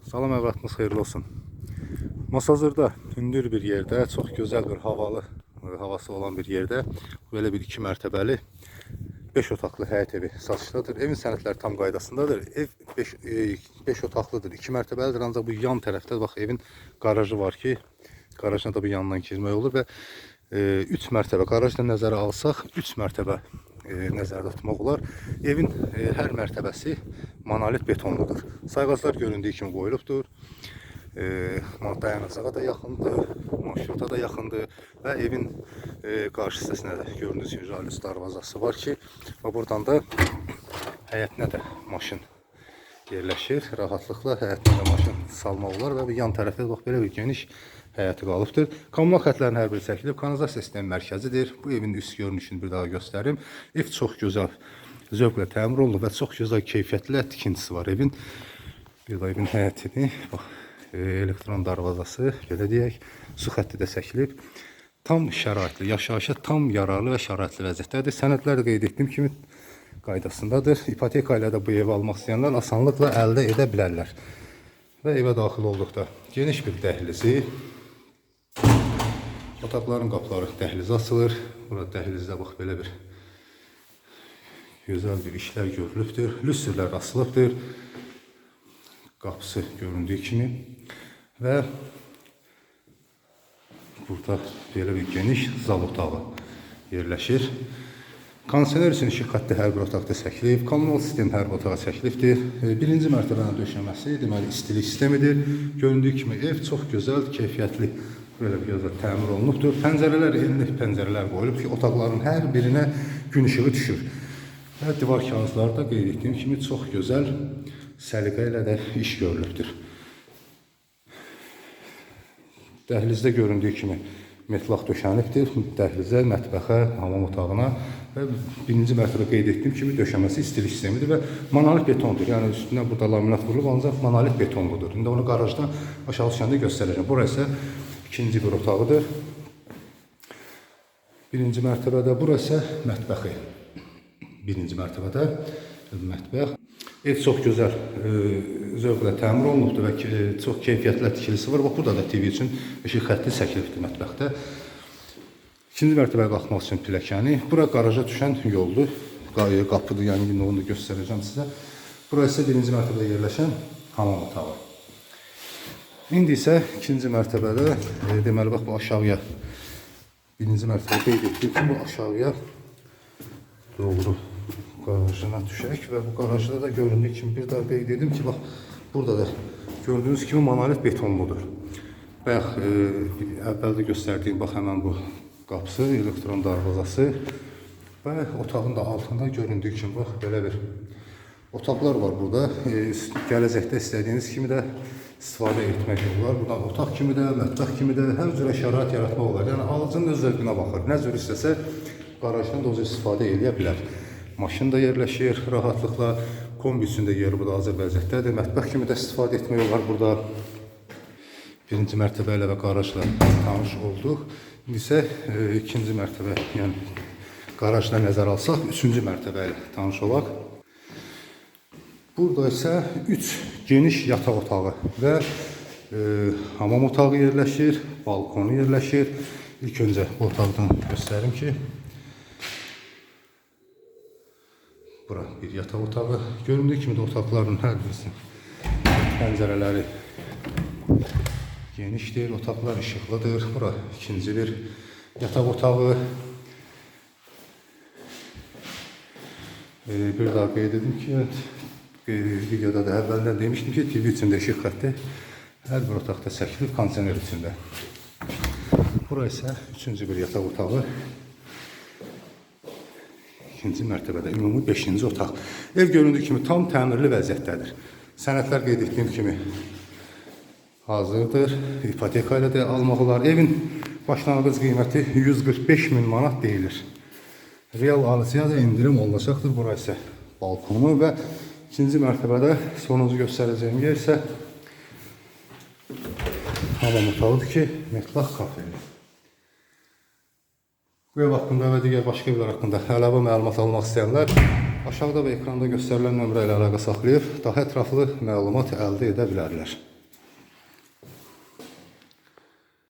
Salam, əvvəliniz xeyirli olsun. Masazırda hündür bir yerdə, çox gözəl bir havası olan bir yerdə böyle bir 2 mərtəbəli 5 otaqlı həyət evi satışdadır. Evin sənədləri tam qaydasındadır. Ev 5 otaqlıdır, 2 mərtəbəlidir. Ancaq bu yan tərəfdə bax evin qarajı var ki, qarajına da bu yandan girmək olur və 3 mərtəbə qarajda nəzərə alsaq 3 mərtəbə nəzərdə tutmaq olar. Evin hər mərtəbəsi monolit betonludur. Sayğaclar göründüyü kimi qoyulubdur. Dayanacağa da yaxındır, marşruta da yaxındır və evin qarşı hissəsinə də gördüyünüz kimi jalüz darvazası var ki, və buradan da həyətinə də maşın yerləşir. Rahatlıqla həyətinə də maşın salmaq olar və yan tərəfdə bax belə bir geniş həyəti qalıbdır. Kommunal xətlərin hər biri çəkilib, kanalizasiya sistemi mərkəzidir. Bu evin üst görünüşünü bir daha göstərim. Ev çox gözəl, zövqlə təmir olunub və çox gözəl keyfiyyətli tikintisi var evin. Bir da evin həyətini, bax, elektron darvazası, belə deyək, su xətti də çəkilib. Tam şəraitli, yaşayışa tam yararlı və şəraitli vəziyyətdədir. Sənədlər də qeyd etdiyim kimi qaydasındadır. İpoteka ilə də bu evi almaq istəyənlər asanlıqla əldə edə bilərlər. Və evə daxil olduqda geniş bir dəhlizi, otaqların qapıları dəhlizi açılır. Burada dəhlizdə bax belə bir gözəl bir işlər görülübdür. Lüstrlər asılıbdır. Qapısı göründüyü kimi və burada belə bir geniş zal otağı yerləşir. Kondisioner üçün işıq xətti hər bir otaqda çəkilib, kommunal sistem hər bir otağa çəkilibdir. Birinci mərtəbənin döşəməsi deməli istilik sistemidir. Göründüyü kimi ev çox gözəl, keyfiyyətli, belə bir gözəl təmir olunubdur. Pəncərələr enli pəncərələr qoyulub ki, otaqların hər birinə gün işığı düşür. Və divar kağızları da qeyd etdiyim kimi çox gözəl səliqə ilə də iş görülübdür. Dəhlizdə göründüyü kimi metlaq döşənibdir. Dəhlizə, mətbəxə, hamam otağına və birinci mərtəbə qeyd etdiyim kimi döşəməsi istilik sistemidir və monolit betondur. Yəni üstündən burada laminat vurulub, ancaq monolit betonludur. İndi onu qarajdan aşağı düşəndə göstərəcəm. Burası ikinci bir otağıdır. Birinci mərtəbədə, burası mətbəxi. Birinci mərtəbədə mətbəx. Ev çox gözəl, zövqlə təmir olunubdur və çox keyfiyyətli tikilisi var. Burada da TV üçün işıq xətti çəkilibdir mətbəxdə. İkinci mərtəbəyə qalxmaq üçün pilləkəni. Bura qaraja düşən yoldur. Qapıdır, yəni onu da göstərəcəm sizə. Burası birinci mərtəbədə yerləşən hamam otağı. İndi isə ikinci mərtəbədə, deməli bax bu aşağıya, birinci mərtəbədə qeyd etdik ki, bu aşağıya doğru qarajına düşək və bu qarajda da göründüyü kimi bir daha qeyd edim ki, bax burada da gördüyünüz kimi monolit betonludur. Bayaq əvvəldə göstərdiyim bax həmən bu qapısı, elektron darvazası və otağın da altında göründüyü kimi bax belə bir otaqlar var burada. Gələcəkdə istədiyiniz kimi də istifadə etmək olar. Buradan otaq kimi də, mətbəx kimi də hər cürə şərait yaratmaq olar. Yəni alıcının öz zövqünə baxır. Nə cür istəsə qarajdan da o cür istifadə edə bilər. Maşın da yerləşir rahatlıqla, kombi üçün də yeri burada hazır vəziyyətdədir. Mətbəx kimi də istifadə etmək olar burada. Birinci mərtəbə ilə və qarajla tanış olduq. İndi isə ikinci mərtəbə, yəni qarajla nəzər alsaq, üçüncü mərtəbə ilə tanış olaq. Burada isə 3 geniş yataq otağı və hamam otağı yerləşir, balkonu yerləşir. İlk öncə bu otaqdan göstərim ki, bura bir yataq otağı. Göründüyü kimi də otaqların hər birisi pəncərələri genişdir, otaqlar işıqlıdır. Bura ikinci bir yataq otağı. Bir daha qeyd edim ki, videoda da əvvəldən demişdim ki, TV üçün də işıq xətti hər bir otaqda çəkilib, kondisioner üçün də. Bura isə üçüncü bir yataq otağı. İkinci mərtəbədə ümumi 5-ci otaq. Ev göründüyü kimi tam təmirli vəziyyətdədir. Sənədlər qeyd etdiyim kimi hazırdır. İpoteka ilə də almaq olar. Evin başlanğıc qiyməti 145 min manat deyilir. Real alıcıya da indirim olunacaqdır. Burası balkonu və ikinci mərtəbədə sonuncu göstərəcəyim yer isə hamam otağıdır ki, metlaq kafedir. Bu ev haqqında və digər başqa evlər haqqında əlavə məlumat almaq istəyənlər aşağıda və ekranda göstərilən nömrə ilə əlaqə saxlayıb daha ətraflı məlumat əldə edə bilərlər.